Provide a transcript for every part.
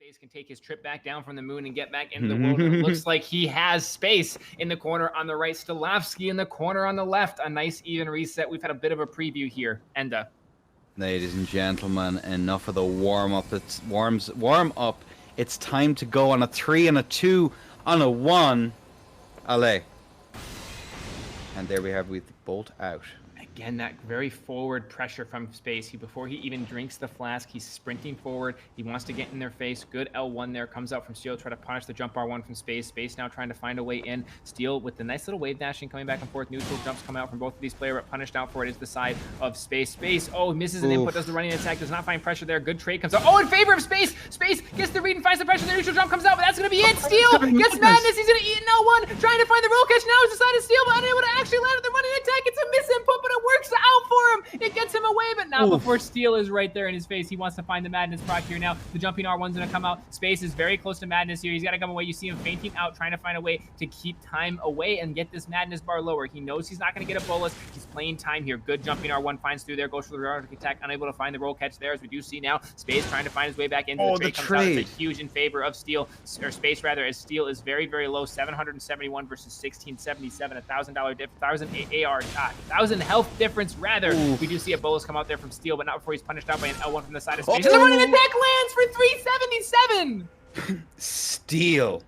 Space can take his trip back down from the moon and get back into the world. It looks like he has Space in the corner on the right, Steelovsky in the corner on the left. A nice even reset. We've had a bit of a preview here. Enda. Ladies and gentlemen, enough of the warm-up. It's warm up. It's time to go on a 3 and a 2 on a 1. Allez. And there we have with bolt out. Again, that very forward pressure from Space. Before he even drinks the flask, he's sprinting forward. He wants to get in their face. Good L1 there. Comes out from Steel, try to punish the jump R1 from Space. Space now trying to find a way in. Steel with the nice little wave dashing coming back and forth. Neutral jumps coming out from both of these players, but punished out for it is the side of Space. Space, oh, misses an input, does the running attack, does not find pressure there. Good trade comes out. Oh, in favor of Space. Space gets the read and finds the pressure. The neutral jump comes out, but that's going to be it. Steel gets madness. He's going to eat an L1, trying to find the roll catch. Now it's decided Steel, but unable to actually land with the running attack. It's a miss input, but it works out for him. It gets him away, but not before Steel is right there in his face. He wants to find the madness proc here now. The jumping R1's going to come out. Space is very close to madness here. He's got to come away. You see him fainting out, trying to find a way to keep time away and get this madness bar lower. He knows he's not going to get a bolus. He's playing time here. Good jumping R1 finds through there, goes for the robotic attack, unable to find the roll catch there, as we do see now. Space trying to find his way back into the trade. It's a huge in favor of Steel, or Space rather, as Steel is very, very low. 771 versus 1677. $1,000 diff, 1,000 health difference rather. We do see a bolus come out there from Steel, but not before he's punished out by an L1 from the side of Space. And the running attack lands for 377. Steel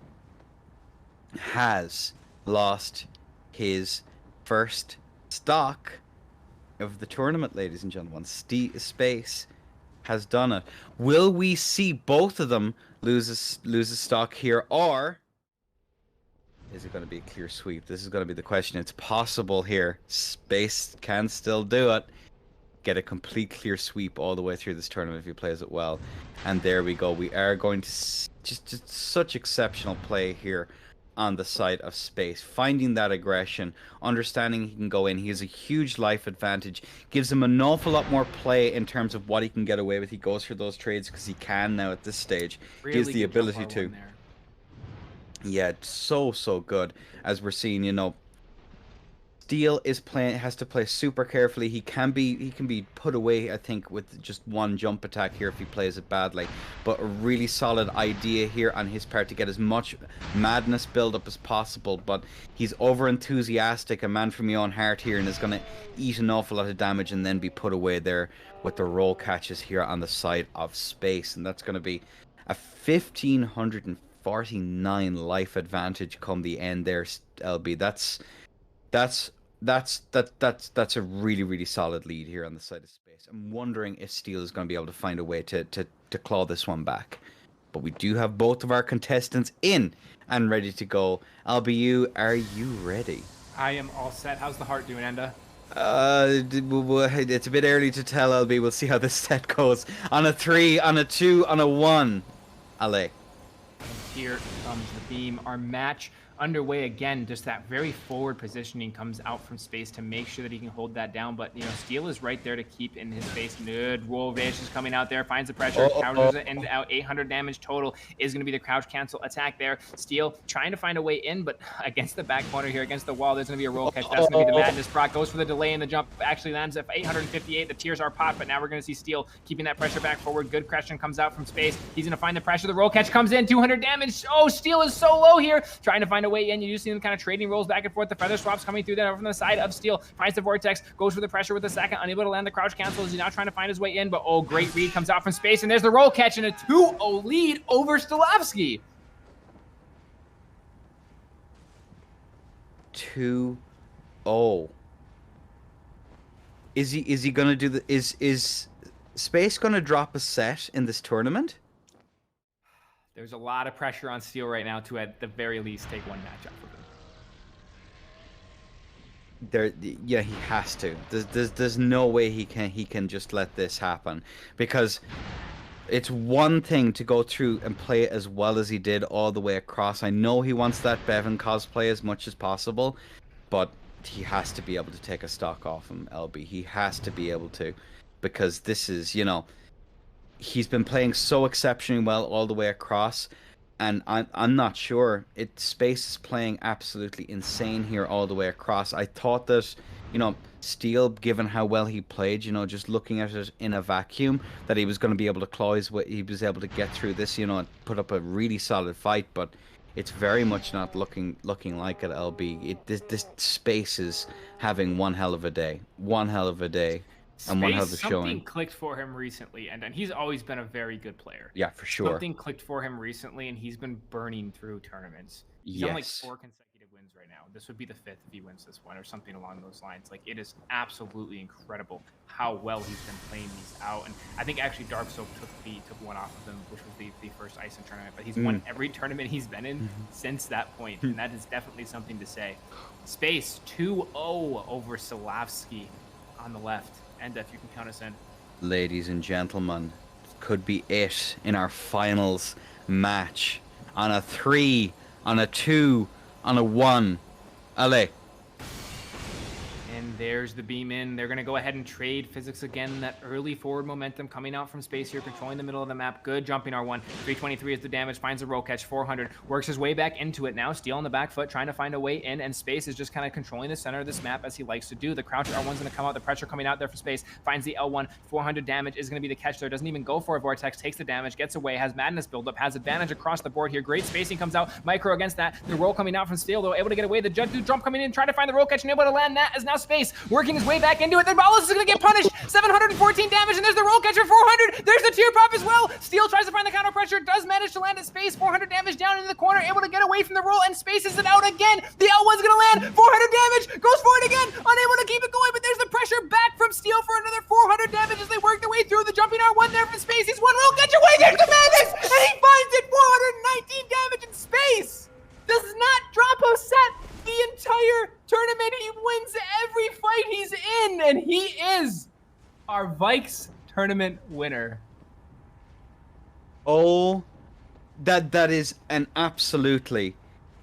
has lost his first stock of the tournament, ladies and gentlemen. Space has done it. Will we see both of them lose a stock here, or is it going to be a clear sweep? This is going to be the question. It's possible here. Space can still do it. Get a complete clear sweep all the way through this tournament if he plays it well. And there we go. We are going to just such exceptional play here on the side of Space. Finding that aggression, understanding he can go in. He has a huge life advantage. Gives him an awful lot more play in terms of what he can get away with. He goes for those trades because he can now at this stage. Really gives the ability to. Yeah, so good. As we're seeing, you know, Steel has to play super carefully. He can be put away, I think, with just one jump attack here if he plays it badly. But a really solid idea here on his part to get as much madness build up as possible. But he's over enthusiastic, a man from my own heart here, and is going to eat an awful lot of damage and then be put away there with the roll catches here on the side of Space. And that's going to be a 1,549 life advantage come the end there, LB. That's a really solid lead here on the side of Space. I'm wondering if Steel is going to be able to find a way to claw this one back. But we do have both of our contestants in and ready to go. LBU, are you ready? I am all set. How's the heart doing, Enda? It's a bit early to tell, LB. We'll see how this set goes. On a 3, on a 2, on a 1. Allez. Here comes the beam. Our match underway again. Just that very forward positioning comes out from Space to make sure that he can hold that down. But, you know, Steel is right there to keep in his face. Good roll vanish is coming out there, finds the pressure, counters it, and out 800 damage total is going to be the crouch cancel attack there. Steel trying to find a way in, but against the back corner here, against the wall, there's going to be a roll catch. That's going to be the madness proc. Goes for the delay in the jump, actually lands at 858. The tears are popped, but now we're going to see Steel keeping that pressure back forward. Good question comes out from Space. He's going to find the pressure. The roll catch comes in, 200 damage. Oh, Steel is so low here, trying to find a way in. You do see them kind of trading rolls back and forth. The feather swaps coming through there from the side of Steel. Finds the vortex, goes for the pressure with the second, unable to land the crouch cancel. He's now trying to find his way in, but oh, great read comes out from Space, and there's the roll catch and a 2-0 lead over Steelovsky. 2-0. Is he gonna do the is Space gonna drop a set in this tournament? There's a lot of pressure on Steel right now to, at the very least, take one match off of him. Yeah, he has to. There's no way he can just let this happen, because it's one thing to go through and play it as well as he did all the way across. I know he wants that Bevan cosplay as much as possible, but he has to be able to take a stock off him, LB. He has to be able to, because this is, you know, he's been playing so exceptionally well all the way across, and I'm not sure. Space is playing absolutely insane here all the way across. I thought that you know, Steel, given how well he played, you know, just looking at it in a vacuum, that he was going to be able to claw his way, he was able to get through this, you know, and put up a really solid fight. But it's very much not looking like it. LB, this space is having one hell of a day, and one hell of Space, a something showing. clicked for him recently, and he's always been a very good player. Yeah, for sure. Something clicked for him recently, and he's been burning through tournaments. He's on like Yes. 4 consecutive wins right now. This would be the 5th if he wins this one, or something along those lines. Like, it is absolutely incredible how well he's been playing these out. And I think actually Dark Soap took one off of him, which was the first Iceland tournament. But he's won every tournament he's been in since that point, and that is definitely something to say. Space 2-0 over Steelovsky on the left. And if you can count us in. Ladies and gentlemen, could be it in our finals match. On a 3, on a 2, on a 1. Allez. And there's the beam in. They're going to go ahead and trade physics again. That early forward momentum coming out from space here, controlling the middle of the map. Good jumping R1. 323 is the damage. Finds a roll catch. 400. Works his way back into it now. Steel on the back foot, trying to find a way in. And Space is just kind of controlling the center of this map as he likes to do. The crouch R1's going to come out. The pressure coming out there for Space. Finds the L1. 400 damage is going to be the catch there. Doesn't even go for a Vortex. Takes the damage. Gets away. Has Madness build up. Has advantage across the board here. Great spacing comes out. Micro against that. The roll coming out from Steel, though. Able to get away. The jump coming in. Trying to find the roll catch. And able to land that as now Space working his way back into it. Then Ballas is going to get punished. 714 damage, and there's the roll catcher. 400. There's the tier pop as well. Steel tries to find the counter pressure. Does manage to land at Space. 400 damage down into the corner. Able to get away from the roll, and Spaces it out again. The L1's going to land. 400 damage. Goes for it again. Unable to keep it going, but there's the pressure back from Steel for another 400 damage as they work their way through the jumping R1 there from Space. He's one roll catcher away. There's the Madness, and he finds it. 419 damage in Space. Does not drop a set the entire tournament. He wins every fight he's in, and he is our Vikes tournament winner. Oh, that is an absolutely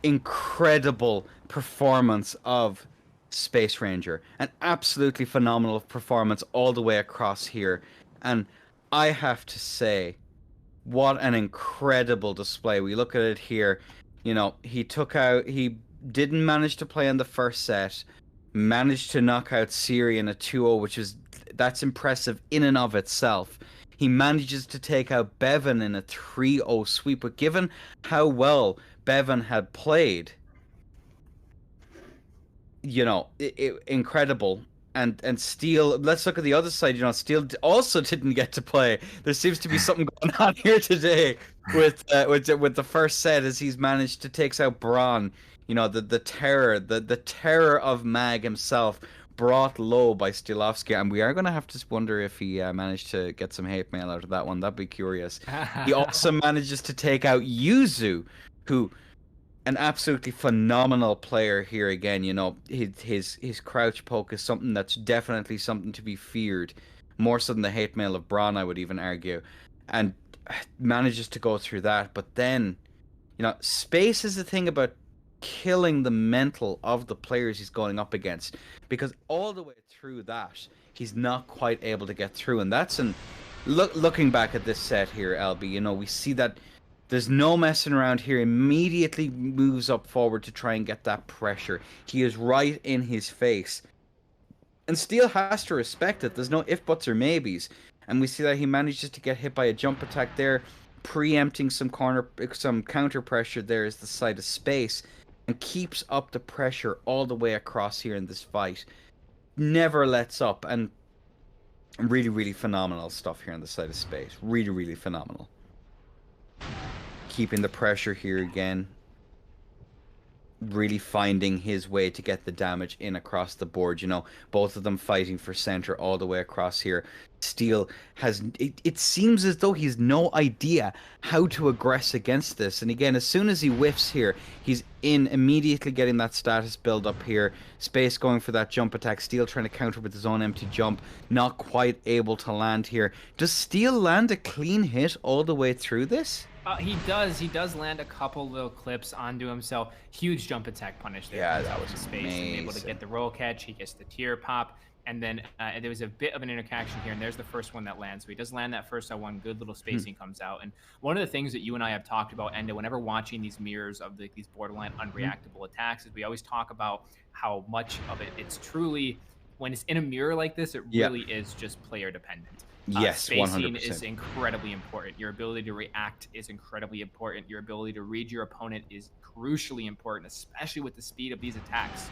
incredible performance of Space Ranger. An absolutely phenomenal performance all the way across here. And I have to say, what an incredible display. We look at it here. You know, he didn't manage to play in the first set, managed to knock out Siri in a 2-0, that's impressive in and of itself. He manages to take out Bevan in a 3-0 sweep, but given how well Bevan had played, you know, incredible. And Steel, let's look at the other side. You know, Steel also didn't get to play. There seems to be something going on here today with the first set as he's managed to take out Braun. You know, the terror of Mag himself, brought low by Steelovsky, and we are going to have to wonder if he managed to get some hate mail out of that one. That'd be curious. He also manages to take out Yuzu, who, an absolutely phenomenal player here again. You know, his crouch poke is something that's definitely something to be feared, more so than the hate mail of Braun, I would even argue, and manages to go through that. But then, you know, Space is the thing about killing the mental of the players he's going up against, because all the way through that he's not quite able to get through. And that's looking back at this set here, LB, you know, we see that there's no messing around here. Immediately moves up forward to try and get that pressure. He is right in his face, and Steel has to respect it. There's no if, buts, or maybes. And we see that he manages to get hit by a jump attack there, preempting some counter pressure there as the side of Space, and keeps up the pressure all the way across here in this fight. Never lets up, and really, really phenomenal stuff here on the side of Space. Really, really phenomenal. Keeping the pressure here again. Really finding his way to get the damage in across the board. You know, both of them fighting for center all the way across here. Steel has, it seems as though he's no idea how to aggress against this. And again, as soon as he whiffs here, he's in immediately getting that status build up here. Space going for that jump attack. Steel trying to counter with his own empty jump. Not quite able to land here. Does Steel land a clean hit all the way through this? He does. He does land a couple little clips onto him. So huge jump attack punish there. Yeah, that was Space amazing. and able to get the roll catch. He gets the tier pop. And then there was a bit of an interaction here, and there's the first one that lands. So he does land that first L1. Good little spacing comes out. And one of the things that you and I have talked about, Endo, whenever watching these mirrors of these borderline unreactable attacks, is we always talk about how much of it's truly when it's in a mirror like this, it Yeah. really is just player dependent. Yes, Spacing is 100%. incredibly important. Your ability to react is incredibly important. Your ability to read your opponent is crucially important, especially with the speed of these attacks.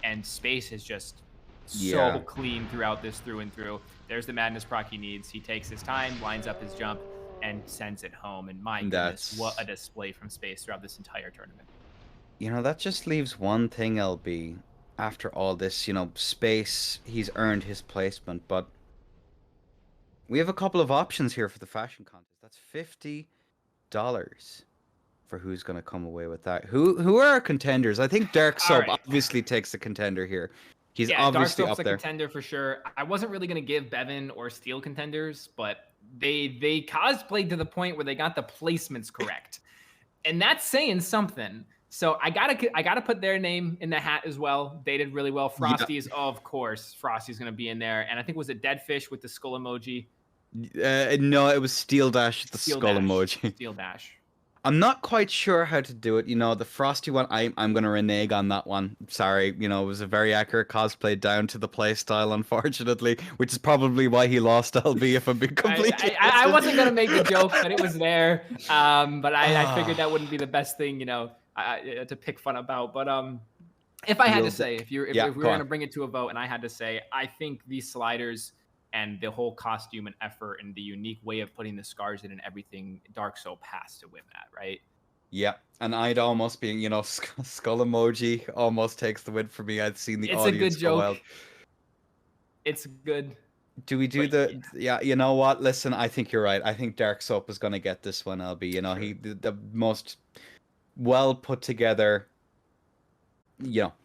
And space is just so Yeah. clean throughout this through and through. There's the madness proc he needs. He takes his time, lines up his jump, and sends it home. And my goodness, what a That's display from space throughout this entire tournament. that just leaves one thing, LB. After all this, space, he's earned his placement, but we have a couple of options here for the fashion contest. That's $50 for who's gonna come away with that. Who are our contenders? I think Dark All Sub right. obviously takes the contender here. He's Yeah, Dark obviously Soap's up a there. contender for sure. I wasn't really gonna give Bevan or Steel contenders, but they cosplayed to the point where they got the placements correct, and that's saying something. So I gotta put their name in the hat as well. They did really well. Yeah. Frosty's, of course, Frosty's gonna be in there, and I think was it Dead Fish with the skull emoji. No, it was Steel Dash, the Steel skull Dash. emoji. Steel Dash. I'm not quite sure how to do it. The Frosty one, I'm gonna renege on that one. Sorry, it was a very accurate cosplay down to the play style, unfortunately, which is probably why he lost LB, if I'm being completely I honest. wasn't gonna make the joke, but it was there. But I figured that Ah, wouldn't be the best thing, to pick fun about. But if I had to Steel say, if yeah, we were go on. gonna bring it to a vote, and I had to say, I think these sliders and the whole costume and effort and the unique way of putting the scars in and everything, Dark Soap has to win that, right? Yeah, and I'd almost being, skull emoji almost takes the win for me. I'd seen the It's a good audience go joke. wild. It's good, Do we do but the? Yeah, you know what? Listen, I think you're right. I think Dark Soap is gonna get this one, LB. true. He the most well put together.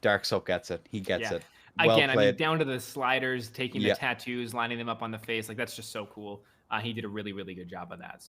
Dark Soap gets it. He gets Yeah. it. Well Again, I mean, played. down to the sliders, taking the Yeah. tattoos, lining them up on the face, like that's just so cool. He did a really, really good job of that.